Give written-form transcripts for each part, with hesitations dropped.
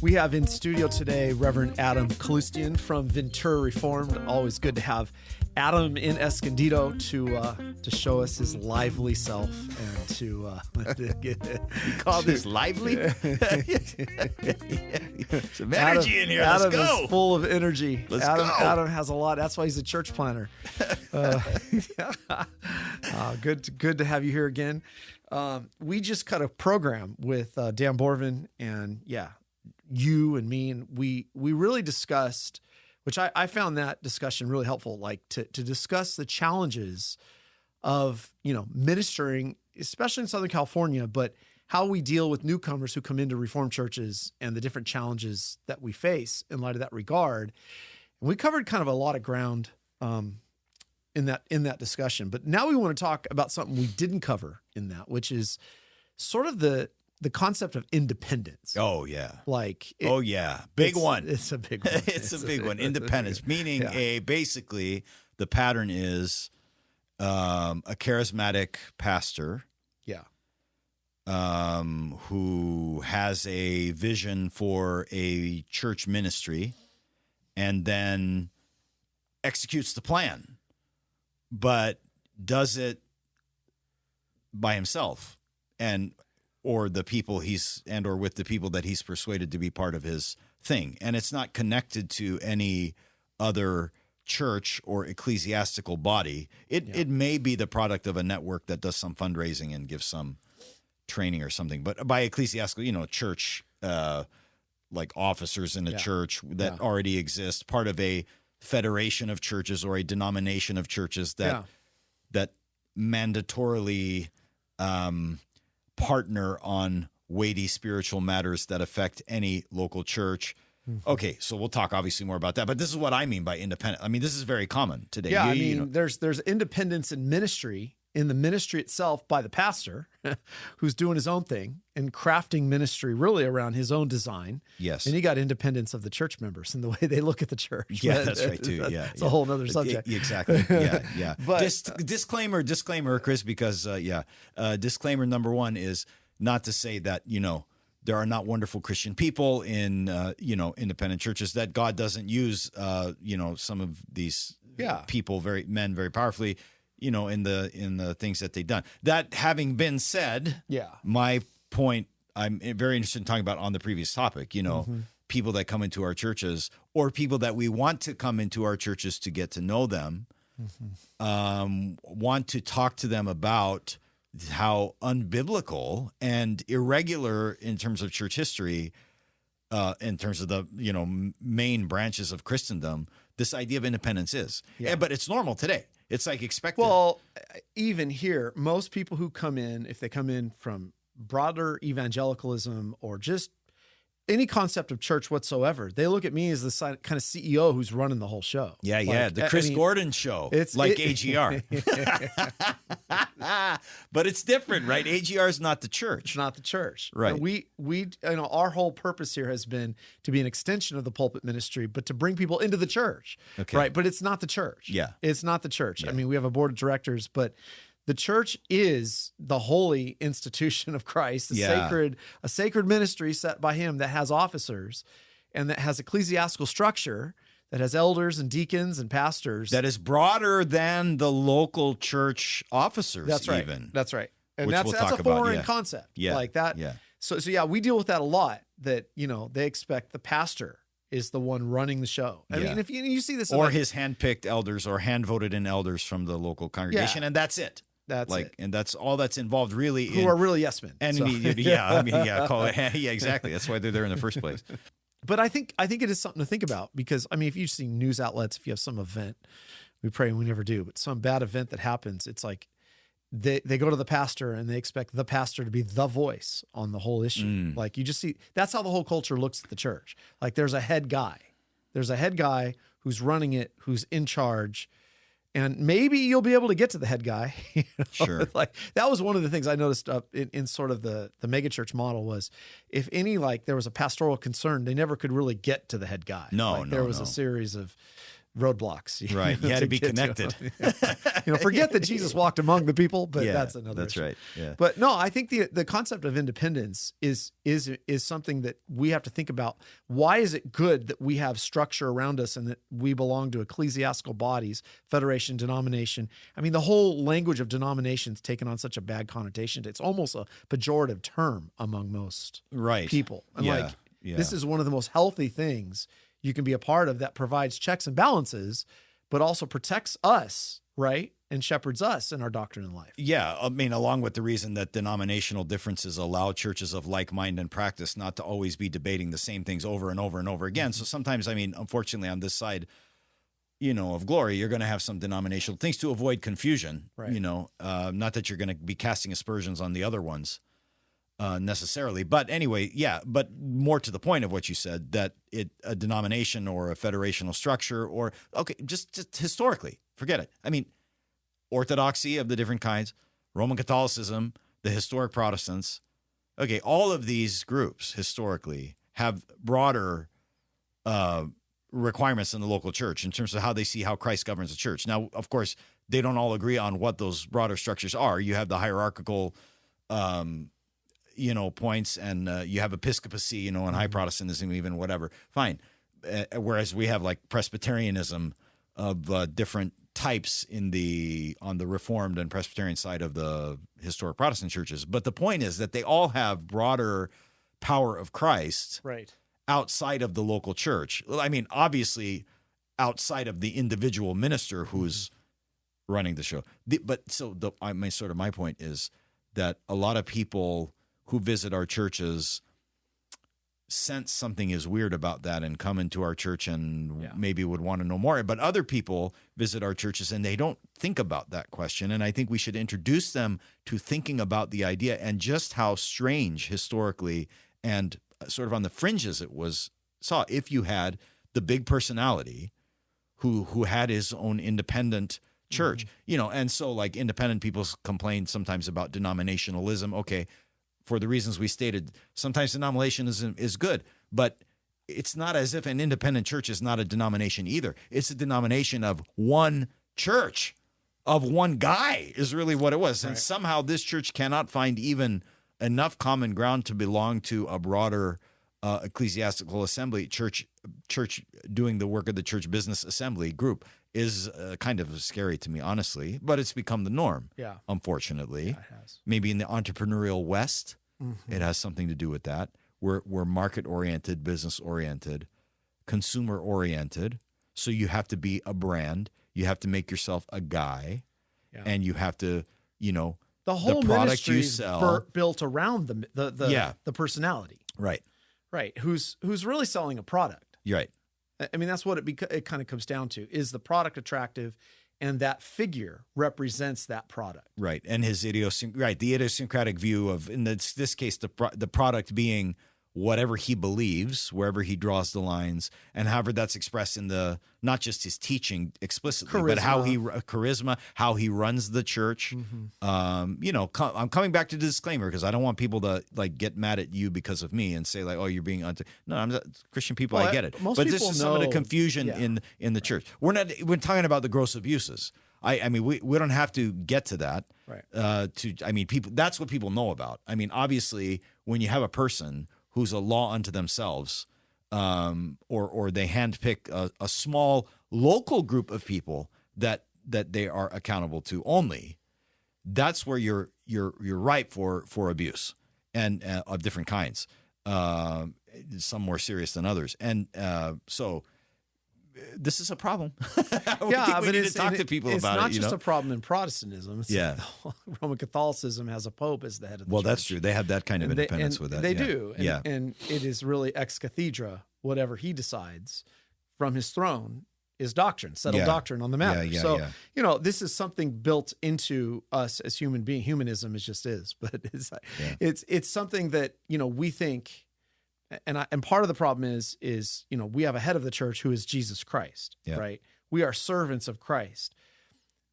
We have in studio today Reverend Adam Kaloostian from Ventura Reformed. Always good to have Adam in Escondido to show us his lively self and to You call this lively? Some energy in here. Let's Adam go. is full of energy. Let's Adam, go. Adam has a lot. That's why he's a church planner. Good to have you here again. We just cut a program with Dan Borvin and you and me, and we really discussed, which I found that discussion really helpful, like to discuss the challenges of, ministering, especially in Southern California, but how we deal with newcomers who come into Reformed churches and the different challenges that we face in light of that regard. And we covered kind of a lot of ground in that discussion. But now we want to talk about something we didn't cover in that, which is sort of the concept of independence. Oh, yeah. Big one. It's a big one. It's a big one. Independence, meaning basically the pattern is a charismatic pastor who has a vision for a church ministry and then executes the plan, but does it by himself or the people or with the people that he's persuaded to be part of his thing. And it's not connected to any other church or ecclesiastical body. It may be the product of a network that does some fundraising and gives some training or something. But by ecclesiastical, church, like officers in a church that already exist, part of a federation of churches or a denomination of churches that mandatorily partner on weighty spiritual matters that affect any local church. Mm-hmm. Okay, so we'll talk obviously more about that, but this is what I mean by independent. I mean, this is very common today. Yeah, there's independence in ministry, in the ministry itself by the pastor who's doing his own thing and crafting ministry really around his own design. Yes. And you got independence of the church members and the way they look at the church. Yeah, that's right too. Yeah. It's a whole nother subject. Exactly. Yeah. But disclaimer, Chris, because disclaimer number one is not to say that, there are not wonderful Christian people in, independent churches, that God doesn't use, some of these people, men very powerfully, in the things that they've done. That having been said, my point I'm very interested in talking about on the previous topic, people that come into our churches or people that we want to come into our churches to get to know them, want to talk to them about how unbiblical and irregular in terms of church history, in terms of the, main branches of Christendom, this idea of independence is. Yeah. But it's normal today. It's like expected. Well, even here, most people who come in, if they come in from broader evangelicalism or just any concept of church whatsoever, they look at me as the kind of CEO who's running the whole show. Yeah, the Chris Gordon show. It's like AGR. But it's different, right? AGR is not the church. It's not the church. Right. And we our whole purpose here has been to be an extension of the pulpit ministry, but to bring people into the church. Okay. Right. But it's not the church. Yeah. It's not the church. Yeah. I mean, we have a board of directors, but the church is the holy institution of Christ, a sacred ministry set by him that has officers and that has ecclesiastical structure, that has elders and deacons and pastors. That is broader than the local church officers. That's right. Even. That's right. And Which that's we'll talk a foreign about, concept. Yeah. Like that. Yeah. So we deal with that a lot, that, they expect the pastor is the one running the show. I mean, if you see this. Or his handpicked elders or hand-voted in elders from the local congregation, and that's it. That's it. And that's all that's involved really. Who are really yes men. And exactly. That's why they're there in the first place. But I think it is something to think about because, if you see news outlets, if you have some event, we pray and we never do, but some bad event that happens, it's like they go to the pastor and they expect the pastor to be the voice on the whole issue. Like you just see, that's how the whole culture looks at the church. Like there's a head guy. There's a head guy who's running it, who's in charge. And maybe you'll be able to get to the head guy. Sure. Like that was one of the things I noticed in sort of the megachurch model was if there was a pastoral concern, they never could really get to the head guy. There was a series of roadblocks. Right. You had to be get connected. Forget that Jesus walked among the people, but that's another issue. Right. Yeah. But no, I think the concept of independence is something that we have to think about. Why is it good that we have structure around us and that we belong to ecclesiastical bodies, federation, denomination? I mean, the whole language of denominations taken on such a bad connotation. It's almost a pejorative term among most people. And this is one of the most healthy things you can be a part of that provides checks and balances, but also protects us, right? And shepherds us in our doctrine and life. Yeah. I mean, along with the reason that denominational differences allow churches of like mind and practice not to always be debating the same things over and over and over again. So sometimes, I mean, unfortunately on this side, of glory, you're going to have some denominational things to avoid confusion, right. Not that you're going to be casting aspersions on the other ones. Necessarily. But anyway, but more to the point of what you said, that a denomination or a federational structure just historically, forget it. I mean, orthodoxy of the different kinds, Roman Catholicism, the historic Protestants, all of these groups historically have broader requirements in the local church in terms of how they see how Christ governs the church. Now, of course, they don't all agree on what those broader structures are. You have the hierarchical points, and you have episcopacy, and high Protestantism, even whatever. Fine. Whereas we have like Presbyterianism of different types on the Reformed and Presbyterian side of the historic Protestant churches. But the point is that they all have broader power of Christ outside of the local church. I mean, obviously outside of the individual minister who's running the show. My point is that a lot of people who visit our churches sense something is weird about that and come into our church and maybe would want to know more. But other people visit our churches and they don't think about that question. And I think we should introduce them to thinking about the idea and just how strange historically and sort of on the fringes it was saw. If you had the big personality who had his own independent church, and so like independent people complain sometimes about denominationalism. Okay. For the reasons we stated, sometimes denominationism is good, but it's not as if an independent church is not a denomination either. It's a denomination of one church, of one guy is really what it was. Right. And somehow this church cannot find even enough common ground to belong to a broader ecclesiastical assembly, church doing the work of the church business assembly group is kind of scary to me, honestly, but it's become the norm, unfortunately. Yeah, it has. Maybe in the entrepreneurial West, it has something to do with that. We're market-oriented, business-oriented, consumer-oriented, so you have to be a brand. You have to make yourself a guy, and you have to, the whole ministry is built around the personality. Right. Right. Who's really selling a product. Right. I mean, that's what it kind of comes down to. Is the product attractive, and that figure represents that product. Right. And his the idiosyncratic view of, in this case, the product being whatever he believes, wherever he draws the lines, and however that's expressed in not just his teaching explicitly, but how how he runs the church. I'm coming back to the disclaimer because I don't want people to get mad at you because of me and say oh, you're being no, I'm not Christian people. I get it, but this is some of the confusion in the church. We're talking about the gross abuses. I mean, we don't have to get to that. Right. People. That's what people know about. I mean, obviously, when you have a person who's a law unto themselves, or they handpick a small local group of people that they are accountable to only, that's where you're ripe for abuse and of different kinds, some more serious than others, and so this is a problem. We need to talk to people about it. It's not just a problem in Protestantism. Roman Catholicism has a pope as the head of the church. That's true. They have that kind of independence with that. They do. And it is really ex cathedra, whatever he decides from his throne is doctrine, settled doctrine on the matter. This is something built into us as human beings. Humanism is, but it's something that, we think. And part of the problem is we have a head of the church who is Jesus Christ, right? We are servants of Christ,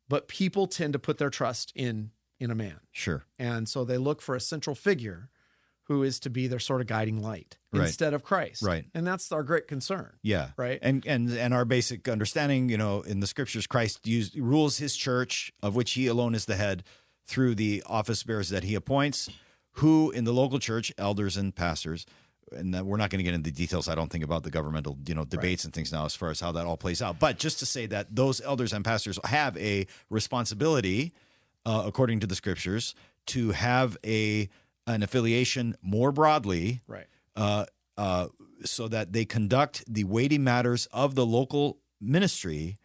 but people tend to put their trust in a man. Sure. And so they look for a central figure who is to be their sort of guiding light instead of Christ. Right. And that's our great concern. Yeah. Right. And our basic understanding, in the scriptures, Christ rules his church, of which he alone is the head, through the office bearers that he appoints, who in the local church, elders and pastors, and we're not going to get into the details, I don't think, about the governmental, debates and things now as far as how that all plays out. But just to say that those elders and pastors have a responsibility, according to the scriptures, to have an affiliation more broadly, right, so that they conduct the weighty matters of the local ministry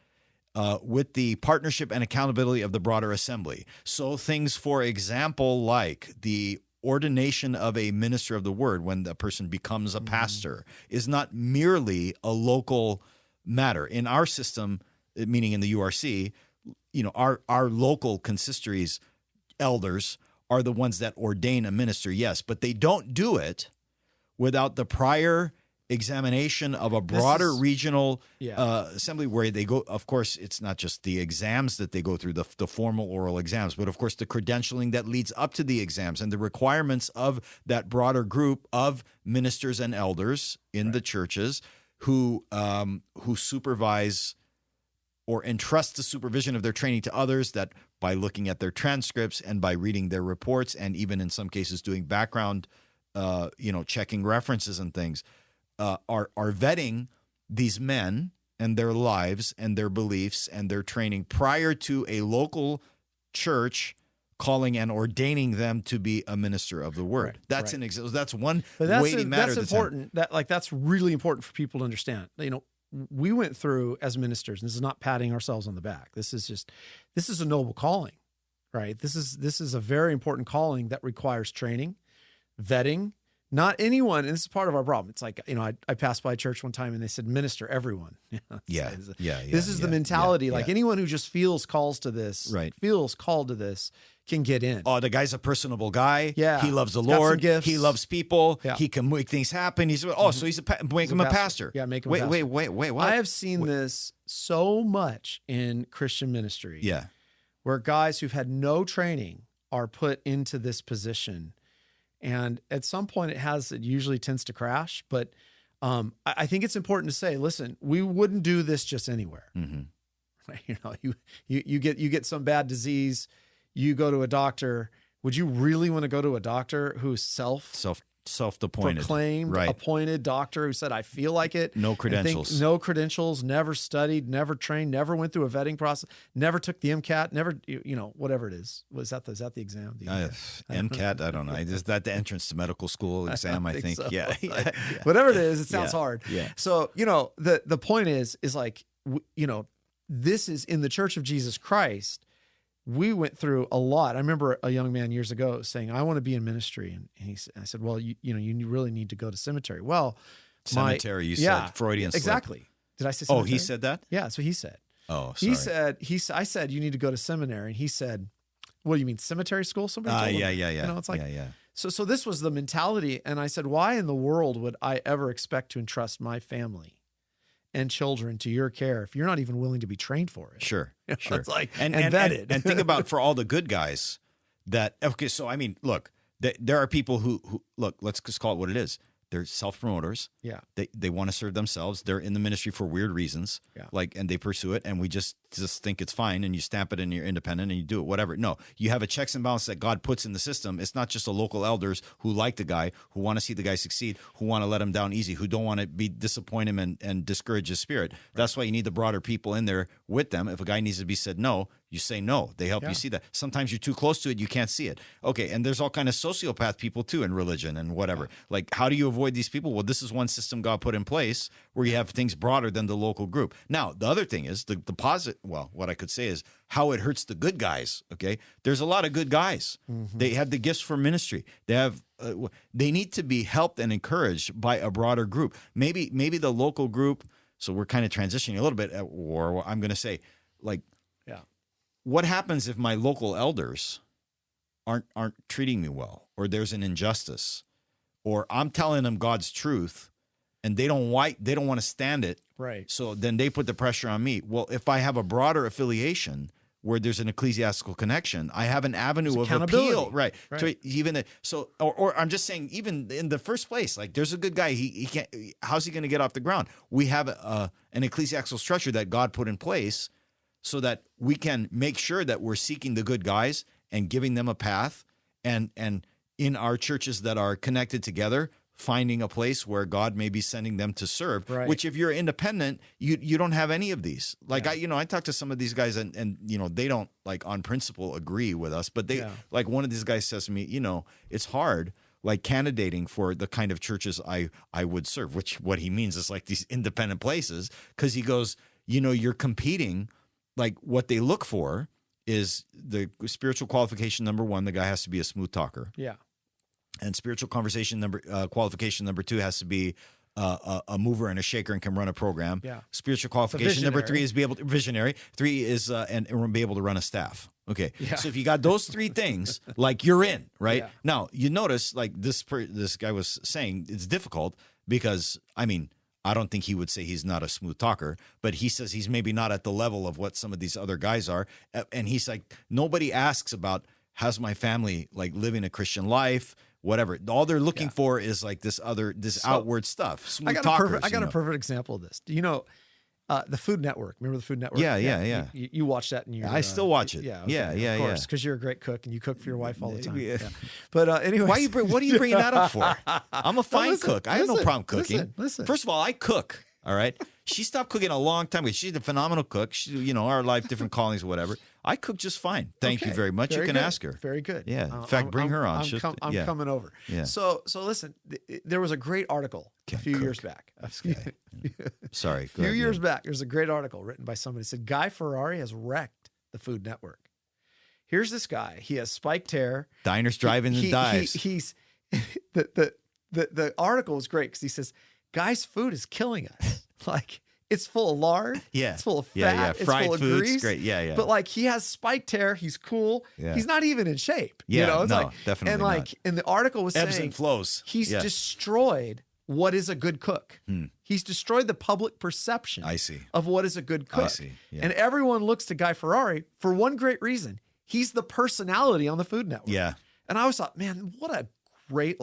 with the partnership and accountability of the broader assembly. So things, for example, like the ordination of a minister of the word when the person becomes a pastor is not merely a local matter. In our system, meaning in the URC, our local consistories elders are the ones that ordain a minister, yes, but they don't do it without the prior examination of a broader regional assembly where they go. Of course, it's not just the exams that they go through, the formal oral exams, but of course the credentialing that leads up to the exams and the requirements of that broader group of ministers and elders in the churches who supervise or entrust the supervision of their training to others, that by looking at their transcripts and by reading their reports and even in some cases doing background, checking references and things, are vetting these men and their lives and their beliefs and their training prior to a local church calling and ordaining them to be a minister of the word. That's that's one weighty matter. That's important. That's really important for people to understand. We went through as ministers, and this is not patting ourselves on the back. This is a noble calling, right? This is a very important calling that requires training, vetting. Not anyone, and this is part of our problem. It's like, I passed by a church one time and they said, minister everyone. This is the mentality. Anyone who just feels called to this, can get in. Oh, the guy's a personable guy. Yeah. He loves the Lord. He loves people. Yeah. He can make things happen. So he's make him a pastor. Yeah, make him a pastor. Wait, what? I have seen this so much in Christian ministry. Yeah. Where guys who've had no training are put into this position. And at some point it usually tends to crash. But I think it's important to say, listen, we wouldn't do this just anywhere. Mm-hmm. You get some bad disease, you go to a doctor. Would you really want to go to a doctor who's self-appointed, proclaimed, appointed doctor who said, I feel like it? No credentials. No credentials, never studied, never trained, never went through a vetting process, never took the MCAT, never, whatever it is. Is that the exam? MCAT, I don't know. Is that the entrance to medical school exam, I think? So. Yeah. Whatever it is, it sounds hard. Yeah. So, the point is like, this is in the Church of Jesus Christ. We went through a lot. I remember a young man years ago saying, I want to be in ministry. And I said, well, you really need to go to seminary. Well, seminary, said Freudian slip. Exactly. Did I say seminary? Oh, he said that? Yeah. So he said. Oh, sorry. I said, you need to go to seminary. And he said, what do you mean, cemetery school? Somebody told him? Yeah. It's like, So this was the mentality. And I said, why in the world would I ever expect to entrust my family and children to your care if you're not even willing to be trained for it? Sure. It's like, and vetted. And think about for all the good guys so I mean, look, there are people who look, let's just call it what it is. They're self-promoters. Yeah. They want to serve themselves. They're in the ministry for weird reasons. Yeah. And they pursue it, and we just think it's fine, and you stamp it and you're independent and you do it, whatever. No, you have a checks and balance that God puts in the system. It's not just the local elders who like the guy, who want to see the guy succeed, who want to let him down easy, who don't want to disappoint him and discourage his spirit. Right. That's why you need the broader people in there with them. If a guy needs to be said no, you say no. They help you see that. Sometimes you're too close to it, you can't see it. Okay, and there's all kind of sociopath people too in religion and whatever. Yeah. Like, how do you avoid these people? Well, this is one system God put in place where you have things broader than the local group. Now, the other thing is the positive. Well, what I could say is how it hurts the good guys. Okay, there's a lot of good guys. Mm-hmm. They have the gifts for ministry. They have. They need to be helped and encouraged by a broader group. Maybe the local group. So we're kind of transitioning a little bit, or I'm going to say, like, what happens if my local elders aren't treating me well, or there's an injustice, or I'm telling them God's truth and they don't want to stand it. Right. So then they put the pressure on me. Well, if I have a broader affiliation where there's an ecclesiastical connection, I have an avenue of appeal, right? To even or I'm just saying, even in the first place, like there's a good guy, he can't. How's he going to get off the ground? We have an ecclesiastical structure that God put in place, so that we can make sure that we're seeking the good guys and giving them a path, and in our churches that are connected together, finding a place where God may be sending them to serve, which if you're independent, you don't have any of these. Like I talk to some of these guys and they don't like on principle agree with us, but they like one of these guys says to me, it's hard like candidating for the kind of churches I would serve, which what he means is like these independent places. Cause he goes, you're competing, like what they look for is the spiritual qualification. Number one, the guy has to be a smooth talker. Yeah. And spiritual qualification number two has to be a mover and a shaker and can run a program. Yeah. Spiritual qualification number three is be able to visionary. Three is and be able to run a staff. Okay. Yeah. So if you got those three things, like you're in, right? Yeah. Now you notice like this guy was saying it's difficult because I don't think he would say he's not a smooth talker, but he says he's maybe not at the level of what some of these other guys are. And he's like, nobody asks about how's my family like living a Christian life. Whatever. All they're looking for is like this outward stuff. I got a perfect example of this. Do you know the Food Network? Remember the Food Network? Yeah. You watch that in your I still watch it. Yeah. Okay, of course, because you're a great cook and you cook for your wife all the time. Yeah. But anyway, what are you bringing that up for? I'm a fine cook. I have no problem cooking. Listen. First of all, I cook. All right. She stopped cooking a long time ago. She's a phenomenal cook. She, our life, different callings, whatever. I cook just fine. Thank you very much. You can ask her. Very good. Yeah. In fact, bring her on. I'm coming over. Yeah. So listen, there was a great article a few years back. Okay. Sorry. A few years back, there's a great article written by somebody that said, Guy Ferrari has wrecked the Food Network. Here's this guy. He has spiked hair. Diners, drive-ins, and dives. He's the article is great because he says, Guy's food is killing us. Like, it's full of lard. Yeah. It's full of fat. It's fried full of foods, grease. Great. Yeah. But like, he has spiked hair. He's cool. Yeah. He's not even in shape. Yeah. It's definitely and like, not. And the article was ebbs saying and flows. He's destroyed what is a good cook. He's destroyed the public perception of what is a good cook. I see. Yeah. And everyone looks to Guy Ferrari for one great reason. He's the personality on the Food Network. Yeah. And I always thought, man, what a great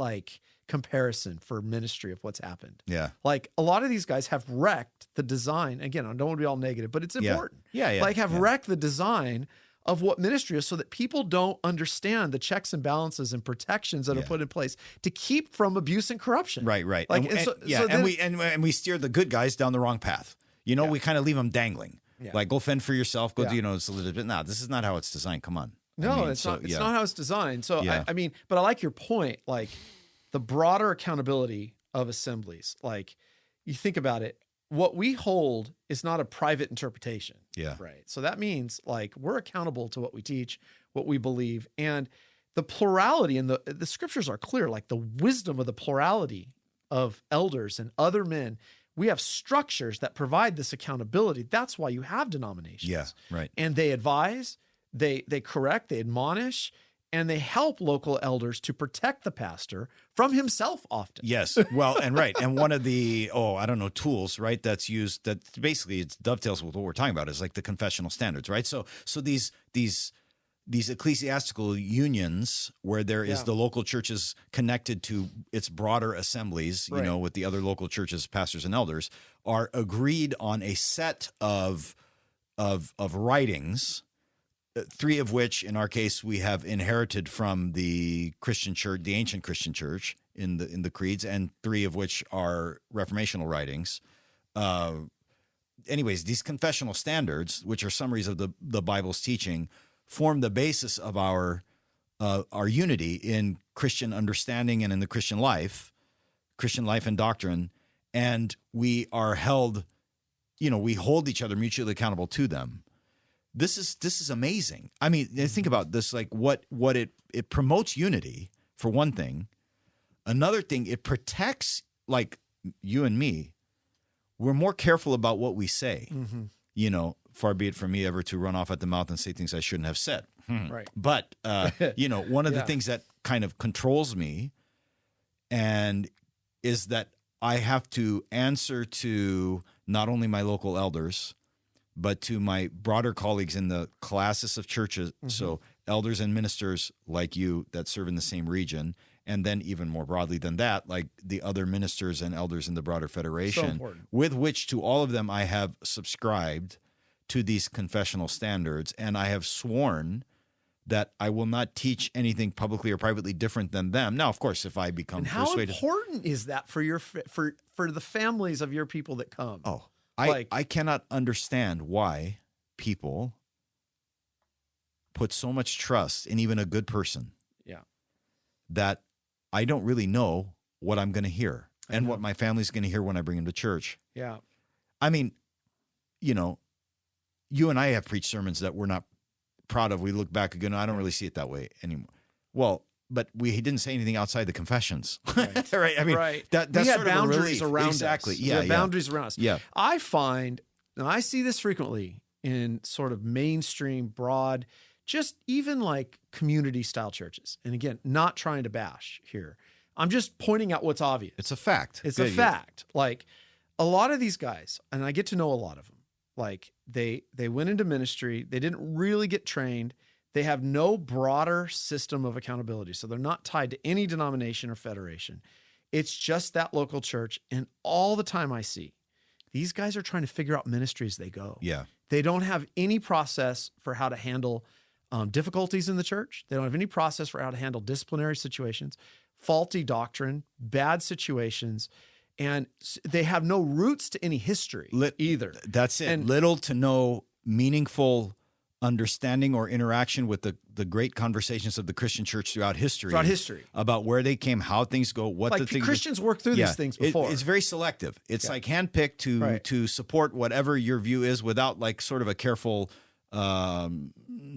comparison for ministry of what's happened. Yeah. Like a lot of these guys have wrecked the design. Again, I don't want to be all negative, but it's important. Yeah. Wrecked the design of what ministry is so that people don't understand the checks and balances and protections that are put in place to keep from abuse and corruption. Right. And we steer the good guys down the wrong path. We kind of leave them dangling. Yeah. Like, go fend for yourself. Go do, it's a little bit. No, this is not how it's designed. Come on. No, it's not. It's not how it's designed. So but I like your point. Like, the broader accountability of assemblies, like you think about it, what we hold is not a private interpretation. Yeah. Right. So that means like we're accountable to what we teach, what we believe, and the plurality and the scriptures are clear, like the wisdom of the plurality of elders and other men. We have structures that provide this accountability. That's why you have denominations. Yeah. Right. And they advise, they correct, they admonish, and they help local elders to protect the pastor from himself often. Yes. Well, and right. And one of the, tools, right, that's used that basically it dovetails with what we're talking about is like the confessional standards, right? So these ecclesiastical unions where there is the local churches connected to its broader assemblies, with the other local churches, pastors and elders, are agreed on a set of writings, three of which, in our case, we have inherited from the Christian church, the ancient Christian church, in the creeds, and three of which are reformational writings. Anyways, these confessional standards, which are summaries of the Bible's teaching, form the basis of our unity in Christian understanding and in the Christian life and doctrine, and we are held, we hold each other mutually accountable to them. This is amazing. I mean, think about this, like what it promotes unity, for one thing. Another thing, it protects, like you and me, we're more careful about what we say. Mm-hmm. Far be it from me ever to run off at the mouth and say things I shouldn't have said. Right. But, one of the things that kind of controls me and is that I have to answer to not only my local elders, but to my broader colleagues in the classis of churches, so elders and ministers like you that serve in the same region, and then even more broadly than that, like the other ministers and elders in the broader federation, with which to all of them I have subscribed to these confessional standards, and I have sworn that I will not teach anything publicly or privately different than them. Now, of course, if I become persuaded. How important is that for your for the families of your people that come? Oh, I cannot understand why people put so much trust in even a good person. Yeah. That I don't really know what I'm going to hear and what my family's going to hear when I bring them to church. Yeah. I mean, you know, you and I have preached sermons that we're not proud of. We look back again, I don't really see it that way anymore. Well, but he didn't say anything outside the confessions. Right. Right. I mean, that's we had sort boundaries of around exactly. us. Yeah, boundaries around us. Yeah. I find, and I see this frequently in sort of mainstream, broad, just even like community style churches. And again, not trying to bash here. I'm just pointing out what's obvious. It's a fact. It's a fact. Like a lot of these guys, and I get to know a lot of them, like they went into ministry. They didn't really get trained. They have no broader system of accountability. So they're not tied to any denomination or federation. It's just that local church. And all the time I see, these guys are trying to figure out ministry as they go. Yeah. They don't have any process for how to handle difficulties in the church. They don't have any process for how to handle disciplinary situations, faulty doctrine, bad situations, and they have no roots to any history either. That's it. And little to no meaningful understanding or interaction with the great conversations of the Christian church throughout history. About where they came, how things go, what like the things. Christians work through these things before. It's very selective. It's like handpicked to support whatever your view is without like sort of a careful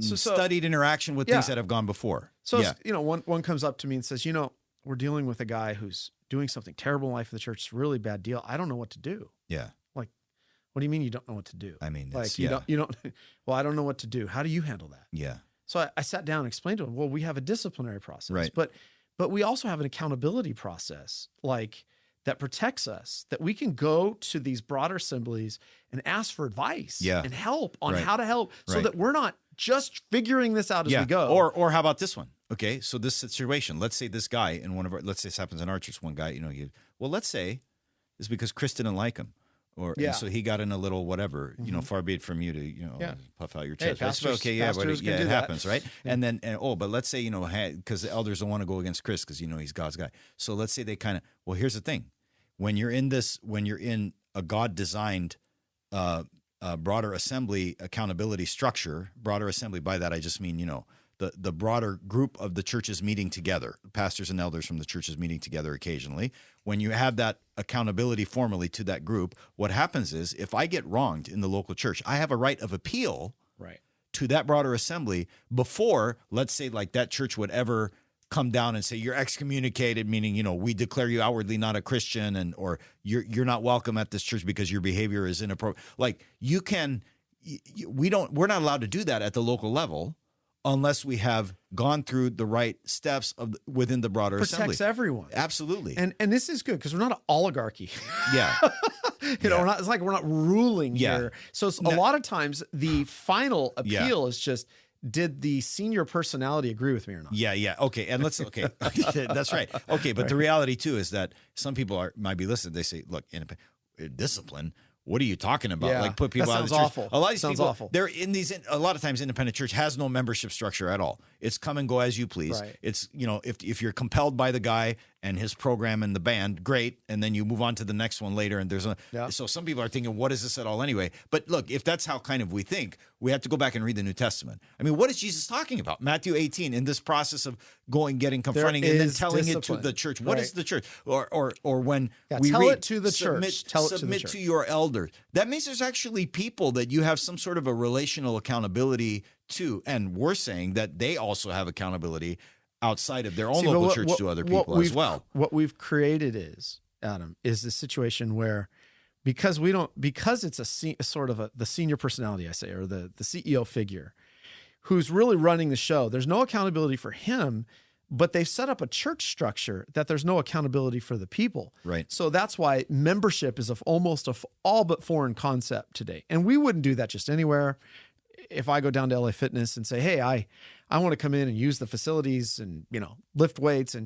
studied interaction with things that have gone before. So, you know, one comes up to me and says, you know, we're dealing with a guy who's doing something terrible in life of the church. It's a really bad deal. I don't know what to do. Yeah. Like, what do you mean you don't know what to do? I mean, like you don't, well, I don't know what to do. How do you handle that? Yeah. So I sat down and explained to him, well, we have a disciplinary process, right. but we also have an accountability process, like that protects us, that we can go to these broader assemblies and ask for advice and help on how to help so that we're not just figuring this out as we go. Or how about this one? Okay, so this situation, let's say this guy in one of our, let's say this happens in our church, one guy, you know, let's say it's because Chris didn't like him. And so he got in a little whatever, you know, far be it from you to, you know, puff out your chest. It happens, right? And then, but let's say, you know, because the elders don't want to go against Chris because, you know, he's God's guy. So let's say they kind of, well, here's the thing. When you're in a God-designed broader assembly accountability structure, broader assembly, by that I just mean, you know, the broader group of the churches meeting together, pastors and elders from the churches meeting together occasionally. When you have that accountability formally to that group, what happens is if I get wronged in the local church, I have a right of appeal to that broader assembly before, let's say, like that church would ever come down and say you're excommunicated, meaning, you know, we declare you outwardly not a Christian, or you're not welcome at this church because your behavior is inappropriate. Like we're not allowed to do that at the local level unless we have gone through the right steps within the broader assembly. Protects everyone. Absolutely. And this is good because we're not an oligarchy. Yeah. you know, it's like we're not ruling here. So a lot of times the final appeal is just, did the senior personality agree with me or not? Yeah. Okay. And that's right. Okay. But the reality too is that some people might be listening. They say, look, discipline, what are you talking about? Yeah, like put people out of the church. Awful. A lot of these sounds people, awful. They're in these. A lot of times, independent church has no membership structure at all. It's come and go as you please. Right. It's, you know, if you're compelled by the guy and his program and the band, great, and then you move on to the next one later. And so some people are thinking, what is this at all anyway? But look, if that's how kind of we think, we have to go back and read the New Testament. I mean, what is Jesus talking about? Matthew 18, in this process of confronting, and then telling discipline. It to the church. What is the church? Or when we tell read, it to the church. Submit to your elders. That means there's actually people that you have some sort of a relational accountability to, and we're saying that they also have accountability outside of their own local church to other people as well. What we've created is, Adam, is the situation where because it's a sort of the senior personality, I say, or the CEO figure who's really running the show, there's no accountability for him, but they've set up a church structure that there's no accountability for the people. Right. So that's why membership is almost all but foreign concept today. And we wouldn't do that just anywhere. If I go down to LA Fitness and say, hey, I want to come in and use the facilities and, lift weights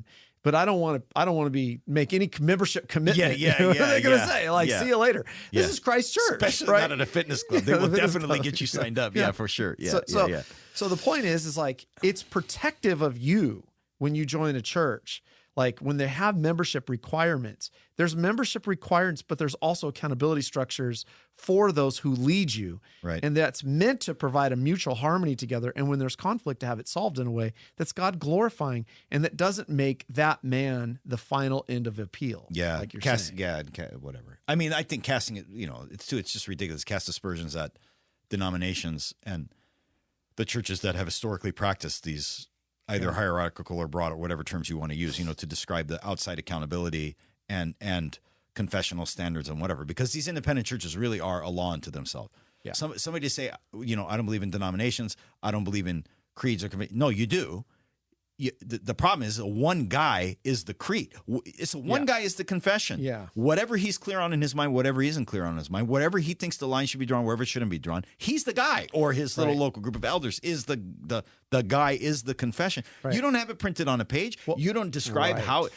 but I don't want to make any membership commitment. Yeah. What are they going to say? See you later. Yeah. This is Christ Church. Especially right? not at a fitness club. They will definitely get you signed up. Yeah, for sure. Yeah. So the point is it's protective of you when you join a church. Like when they have membership requirements, there's membership requirements, but there's also accountability structures for those who lead you. Right. And that's meant to provide a mutual harmony together. And when there's conflict, to have it solved in a way that's God glorifying and that doesn't make that man the final end of appeal. Yeah. Like you're saying. Yeah. Whatever. I mean, I think casting it, it's just ridiculous. Cast aspersions at denominations and the churches that have historically practiced these either hierarchical or broad or whatever terms you want to use, to describe the outside accountability and confessional standards and whatever, because these independent churches really are a law unto themselves. Yeah. Somebody to say, I don't believe in denominations. I don't believe in creeds or no, you do. The problem is one guy is the creed. One guy is the confession. Yeah. Whatever he's clear on in his mind, whatever he isn't clear on in his mind, whatever he thinks the line should be drawn, wherever it shouldn't be drawn, he's the guy. Or his little local group of elders is the guy is the confession. Right. You don't have it printed on a page. Well, you don't describe how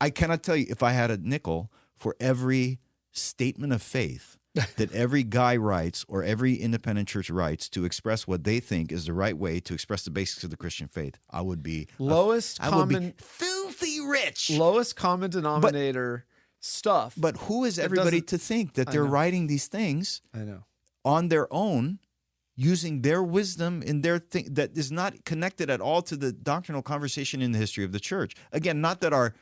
I cannot tell you if I had a nickel for every statement of faith that every guy writes or every independent church writes to express what they think is the right way to express the basics of the Christian faith, I would be filthy rich. Lowest common denominator stuff. But who is everybody to think that they're writing these things on their own, using their wisdom in their thing that is not connected at all to the doctrinal conversation in the history of the church? Again, not that our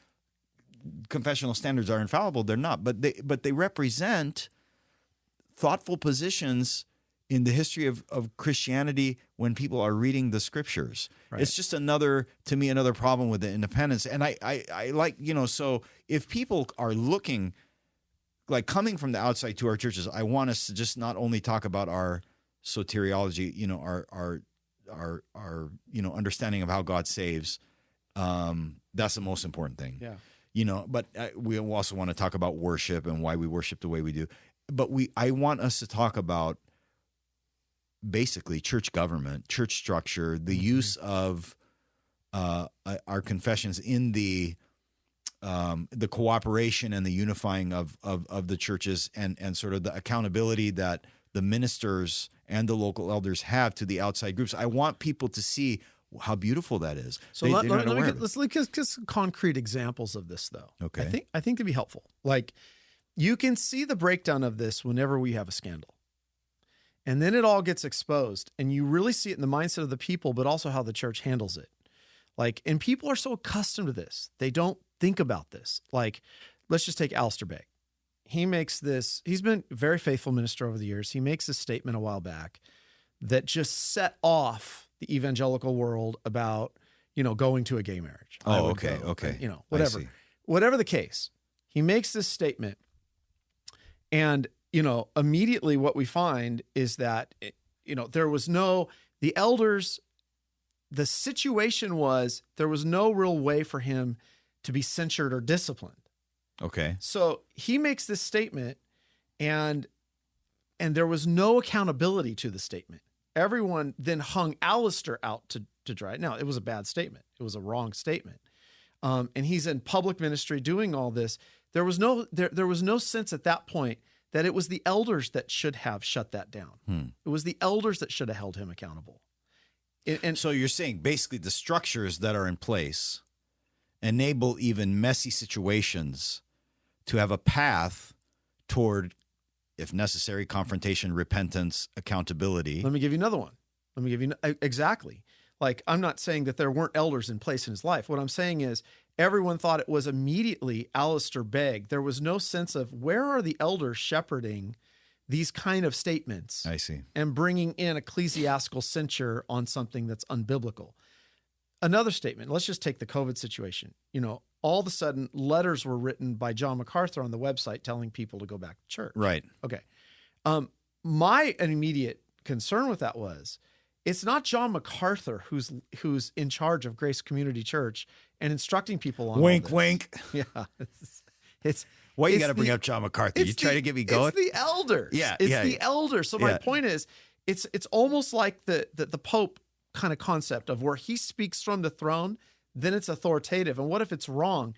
confessional standards are infallible, they're not, but they represent thoughtful positions in the history of Christianity when people are reading the scriptures. Right. It's just another problem with the independence. And I like, so if people are looking, like coming from the outside to our churches, I want us to just not only talk about our soteriology, our understanding of how God saves. That's the most important thing. Yeah. But we also want to talk about worship and why we worship the way we do. But I want us to talk about basically church government, church structure, the use of our confessions in the cooperation and the unifying of the churches and sort of the accountability that the ministers and the local elders have to the outside groups. I want people to see how beautiful that is. So let's look at some concrete examples of this, though. Okay. I think it'd be helpful. Like, you can see the breakdown of this whenever we have a scandal. And then it all gets exposed. And you really see it in the mindset of the people, but also how the church handles it. And people are so accustomed to this. They don't think about this. Let's just take Alistair Begg. He's been a very faithful minister over the years. He makes this statement a while back that just set off the evangelical world about, going to a gay marriage. Oh, okay. Whatever. Whatever the case, he makes this statement. And, immediately what we find is that, there was the elders, the situation was there was no real way for him to be censured or disciplined. Okay. So he makes this statement and there was no accountability to the statement. Everyone then hung Alistair out to dry. Now, it was a bad statement. It was a wrong statement. And he's in public ministry doing all this. There was no sense at that point that it was the elders that should have shut that down. It was the elders that should have held him accountable. And so you're saying basically the structures that are in place enable even messy situations to have a path toward, if necessary, confrontation, repentance, accountability. Let me give you another one. Exactly. I'm not saying that there weren't elders in place in his life. What I'm saying is everyone thought it was immediately Alistair Begg. There was no sense of where are the elders shepherding these kind of statements. I see. And bringing in ecclesiastical censure on something that's unbiblical. Another statement, let's just take the COVID situation. All of a sudden letters were written by John MacArthur on the website telling people to go back to church. Right. Okay. My immediate concern with that it's not John MacArthur who's in charge of Grace Community Church and instructing people on Wink, all this. wink. Yeah, it's Why you it's got to bring the- up John MacArthur? You try to get me going? It's the elders. Yeah, it's yeah. the elders. So my Yeah. point is, it's almost like the Pope kind of concept of where he speaks from the throne, then it's authoritative. And what if it's wrong?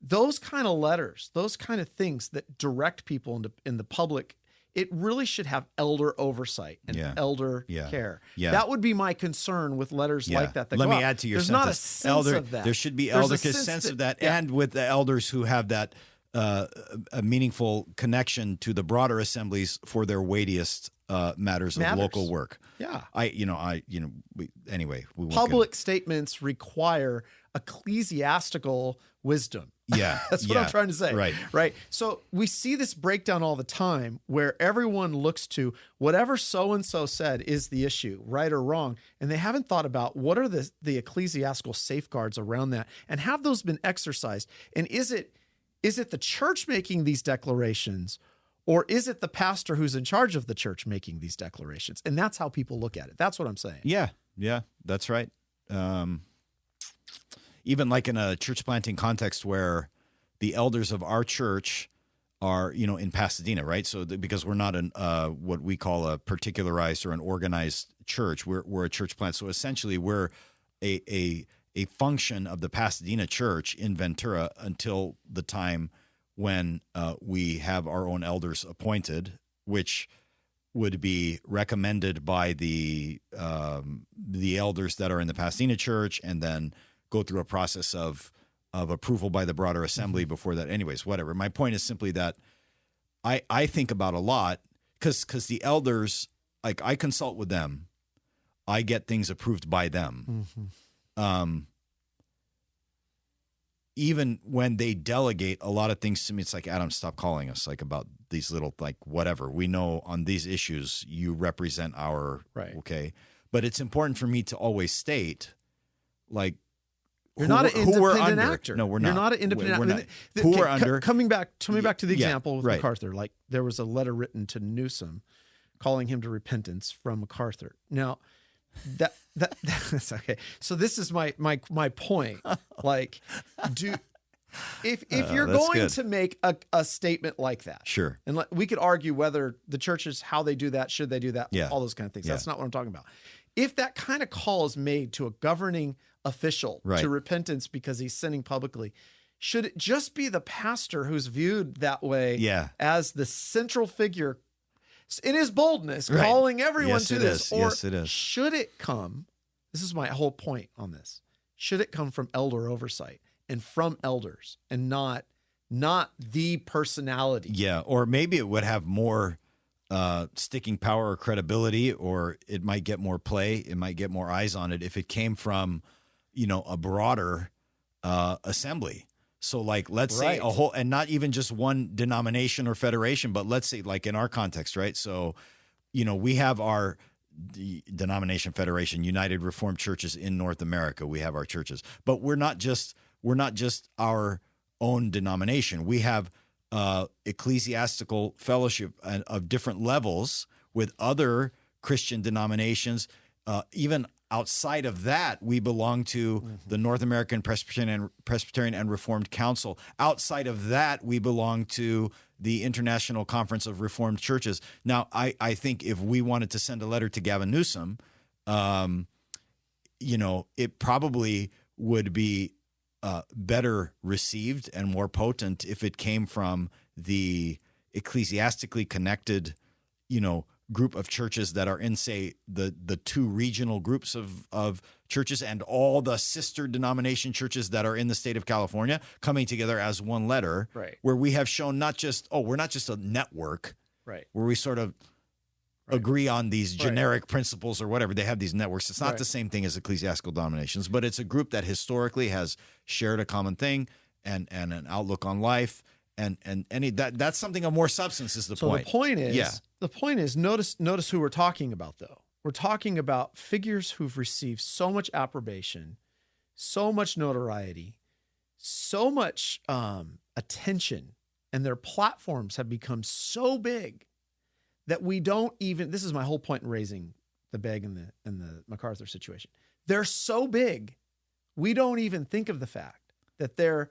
Those kind of letters, those kind of things that direct people in the public, it really should have elder oversight and Yeah. elder Yeah. care. Yeah. That would be my concern with letters like that. Let go me out. add to your There's sentence. not a sense elder, of that. There should be There's a elder sense of that, yeah. and with the elders who have that a meaningful connection to the broader assemblies for their weightiest matters of local work. Yeah. Anyway, we won't Public statements require ecclesiastical wisdom. Yeah. That's what I'm trying to say. Right. Right. So we see this breakdown all the time where everyone looks to whatever so-and-so said is the issue, right or wrong. And they haven't thought about what are the ecclesiastical safeguards around that, and have those been exercised? And is it the church making these declarations, or is it the pastor who's in charge of the church making these declarations? And that's how people look at it. That's what I'm saying. Yeah, that's right. Even like in a church planting context where the elders of our church are, in Pasadena, right? So because we're not what we call a particularized or an organized church, we're a church plant. So essentially, we're a function of the Pasadena church in Ventura until the time when we have our own elders appointed, which would be recommended by the elders that are in the Pasadena church, and then go through a process of approval by the broader assembly before that. Anyways, whatever. My point is simply that I think about a lot because the elders, like, I consult with them, I get things approved by them. Even when they delegate a lot of things to me, it's like, Adam, stop calling us like about these little, like, whatever. We know on these issues you represent our Right. Okay. But it's important for me to always state, like, You're not an who we're independent under. actor. No, we're not. You're not an independent We're actor. not. Who we're under. Coming back to the Yeah, example with right. MacArthur, like there was a letter written to Newsom calling him to repentance from MacArthur. Now, that's okay. So this is my point. Like, if you're that's going good. to make a statement like that, Sure. and we could argue whether the churches, how they do that, should they do that, Yeah. all those kind of things. Yeah. That's not what I'm talking about. If that kind of call is made to a governing official Right. to repentance because he's sinning publicly, should it just be the pastor who's viewed that way Yeah. as the central figure in his boldness, Right. calling everyone Yes, to it this? is. Or Yes, it is. should it come, this is my whole point on this, should it come from elder oversight and from elders and not the personality? Yeah. Or maybe it would have more sticking power or credibility, or it might get more play. It might get more eyes on it if it came from, a broader assembly. So, like, let's say a whole, and not even just one denomination or federation, but let's say, like, in our context, right? So, we have the denomination federation, United Reformed Churches in North America. We have our churches, but we're not just our own denomination. We have ecclesiastical fellowship of different levels with other Christian denominations. Even outside of that, we belong to the North American Presbyterian and Reformed Council. Outside of that, we belong to the International Conference of Reformed Churches. Now, I think if we wanted to send a letter to Gavin Newsom, it probably would be better received and more potent if it came from the ecclesiastically connected, group of churches that are in, say, the two regional groups of churches and all the sister denomination churches that are in the state of California coming together as one letter, Right. where we have shown we're not just a network, Right. where we sort of agree on these generic principles or whatever. They have these networks. It's not the same thing as ecclesiastical denominations, but it's a group that historically has shared a common thing and an outlook on life. And that's something of more substance is the point. The point is, notice who we're talking about, though. We're talking about figures who've received so much approbation, so much notoriety, so much attention, and their platforms have become so big that we don't even, this is my whole point in raising the Begg and the MacArthur situation. They're so big, we don't even think of the fact that they're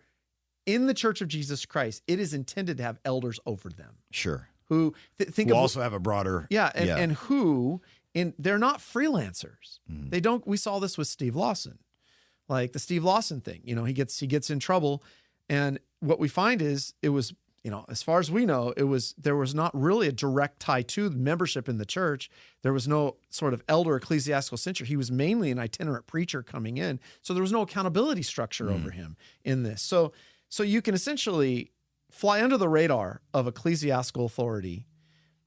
in the Church of Jesus Christ. It is intended to have elders over them. Sure. Who think Who of also have a broader. and who they're not freelancers. Mm. They don't. We saw this with Steve Lawson, like the Steve Lawson thing. You know, he gets in trouble, and what we find is it was, you know, as far as we know, there was not really a direct tie to membership in the church. There was no sort of elder ecclesiastical censure. He was mainly an itinerant preacher coming in, so there was no accountability structure over him in this. So you can essentially fly under the radar of ecclesiastical authority.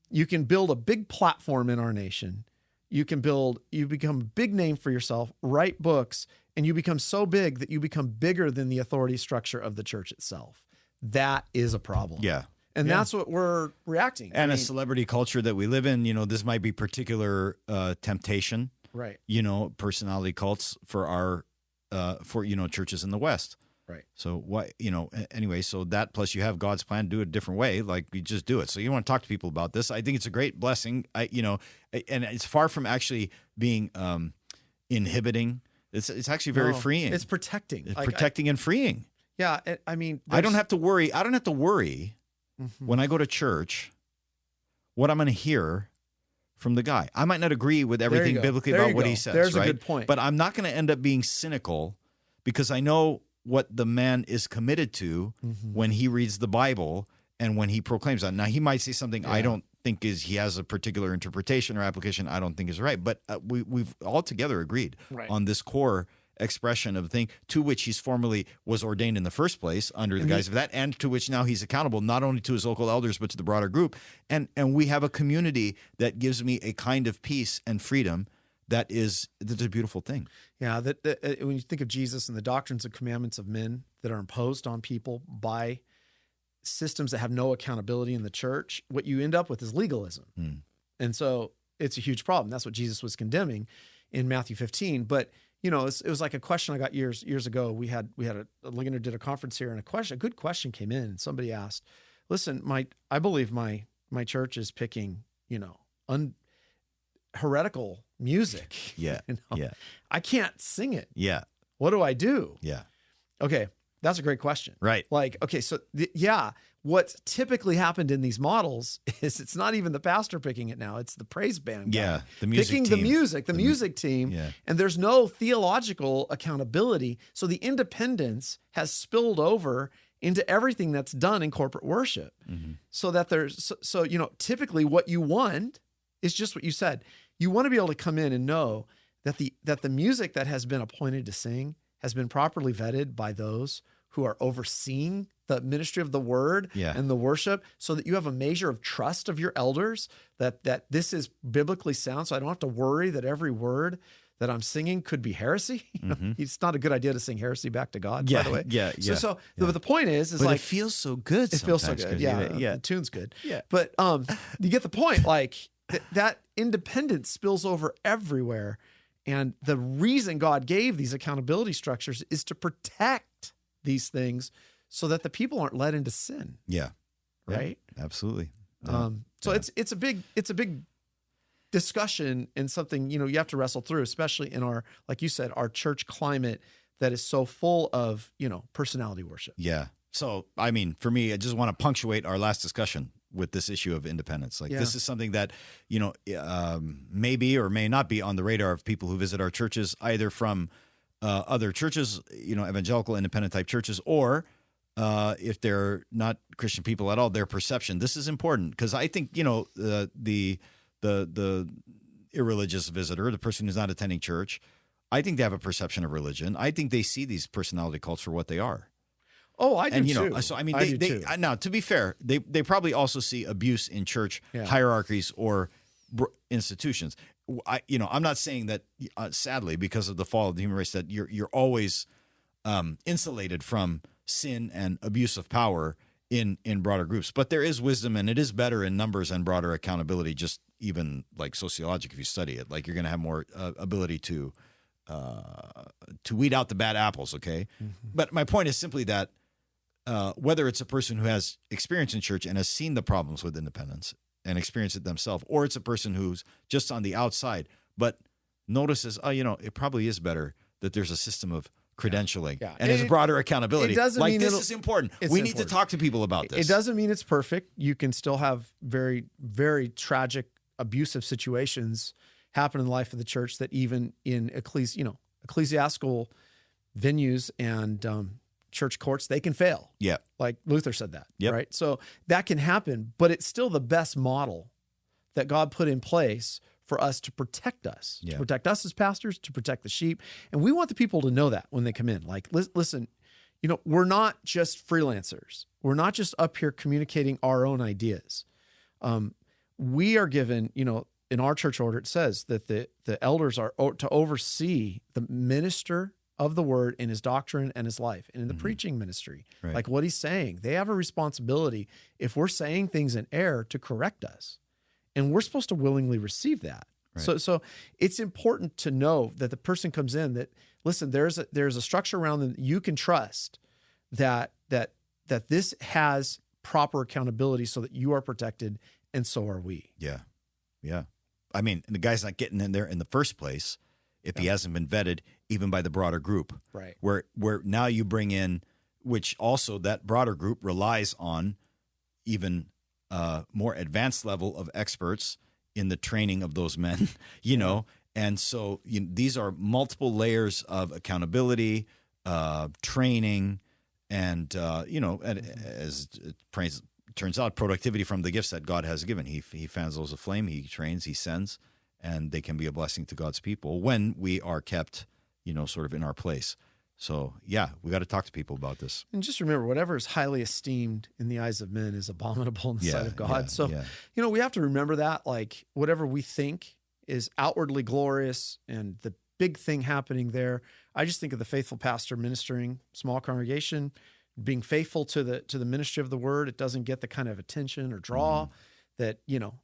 You can build a big platform in our nation. You become a big name for yourself, write books, and you become so big that you become bigger than the authority structure of the church itself. That is a problem. Yeah. And that's what we're reacting. And a celebrity culture that we live in, you know, this might be particular temptation, right? You know, personality cults for our, churches in the West. Right. So what, anyway, so that plus you have God's plan, do it a different way. Like you just do it. So you want to talk to people about this. I think it's a great blessing. And it's far from actually being inhibiting. It's actually very freeing. It's protecting. It's protecting and freeing. Yeah. I mean, I don't have to worry. When I go to church, what I'm going to hear from the guy. I might not agree with everything biblically about what he says. There's right? a good point. But I'm not going to end up being cynical because I know what the man is committed to when he reads the Bible and when he proclaims that. Now, he might say something I don't think he has a particular interpretation or application I don't think is right, but we've all together agreed on this core expression of the thing to which he's formerly was ordained in the first place under the guise of that, and to which now he's accountable not only to his local elders but to the broader group. And we have a community that gives me a kind of peace and freedom that's a beautiful thing. Yeah, that when you think of Jesus and the doctrines and commandments of men that are imposed on people by systems that have no accountability in the church, what you end up with is legalism. And so it's a huge problem. That's what Jesus was condemning in Matthew 15. But it was like a question I got years ago. We had Ligonier did a conference here, and a good question came in, and somebody asked, "Listen, I believe my church is picking heretical music. Yeah. I can't sing it. Yeah. What do I do?" Yeah. Okay. That's a great question. Right. Like, okay, so what's typically happened in these models is it's not even the pastor picking it now. It's the praise band guy. Yeah. The music picking team. the music team. Yeah. And there's no theological accountability. So the independence has spilled over into everything that's done in corporate worship. So that typically what you want is just what you said. You want to be able to come in and know that the music that has been appointed to sing has been properly vetted by those who are overseeing the ministry of the word and the worship, so that you have a measure of trust of your elders that this is biblically sound. So I don't have to worry that every word that I'm singing could be heresy. It's not a good idea to sing heresy back to God, by the way. So the point is but like, it feels so good. It feels so good. Yeah. The tune's good. Yeah. But you get the point. Like that independence spills over everywhere. And the reason God gave these accountability structures is to protect these things so that the people aren't led into sin. Yeah. Right? Yeah, absolutely. So it's a big discussion, and something, you have to wrestle through, especially in our, like you said, our church climate that is so full of, personality worship. Yeah. So, I mean, for me, I just want to punctuate our last discussion with this issue of independence. This is something that, may be or may not be on the radar of people who visit our churches, either from other churches, evangelical independent type churches, or if they're not Christian people at all, their perception. This is important because I think, the irreligious visitor, the person who's not attending church, I think they have a perception of religion. I think they see these personality cults for what they are. Oh, I do too. So I mean, they now, to be fair, they probably also see abuse in church hierarchies or institutions. I'm not saying that, sadly, because of the fall of the human race, that you're always insulated from sin and abuse of power in broader groups. But there is wisdom, and it is better in numbers and broader accountability. Just even like sociologic, if you study it, like you're going to have more ability to weed out the bad apples. Okay, but my point is simply that. Whether it's a person who has experience in church and has seen the problems with independence and experienced it themselves, or it's a person who's just on the outside but notices, it probably is better that there's a system of credentialing and there's broader accountability. It doesn't mean this is important. We need to talk to people about this. It doesn't mean it's perfect. You can still have very, very tragic, abusive situations happen in the life of the church that even in ecclesiastical venues and church courts, they can fail. Yeah. Like Luther said that, Yep. right? So that can happen, but it's still the best model that God put in place for us to protect us, to protect us as pastors, to protect the sheep. And we want the people to know that when they come in. Like, listen, we're not just freelancers. We're not just up here communicating our own ideas. We are given, in our church order, it says that the elders are to oversee the minister of the word in his doctrine and his life, and in the preaching ministry, like what he's saying. They have a responsibility, if we're saying things in error, to correct us. And we're supposed to willingly receive that. Right. So it's important to know that the person comes in that, listen, there's a structure around them that you can trust that this has proper accountability so that you are protected, and so are we. Yeah. Yeah. I mean, the guy's not getting in there in the first place if he hasn't been vetted even by the broader group. Right. Where now you bring in, which also that broader group relies on even more advanced level of experts in the training of those men, and so these are multiple layers of accountability, training, and as it turns out, productivity from the gifts that God has given. He fans those aflame, he trains, he sends, and they can be a blessing to God's people when we are kept, sort of in our place. So, we got to talk to people about this. And just remember, whatever is highly esteemed in the eyes of men is abominable in the sight of God. We have to remember that, like, whatever we think is outwardly glorious and the big thing happening there. I just think of the faithful pastor ministering, small congregation, being faithful to the ministry of the word. It doesn't get the kind of attention or draw that,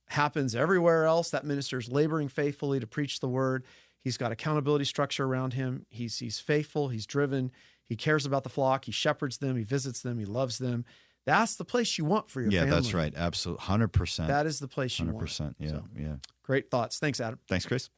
happens everywhere else. That minister is laboring faithfully to preach the word. He's got accountability structure around him. He's faithful. He's driven. He cares about the flock. He shepherds them. He visits them. He loves them. That's the place you want for your family. Yeah, that's right. Absolutely. 100%. That is the place you 100%. want. 100%. Yeah. Great thoughts. Thanks, Adam. Thanks, Chris.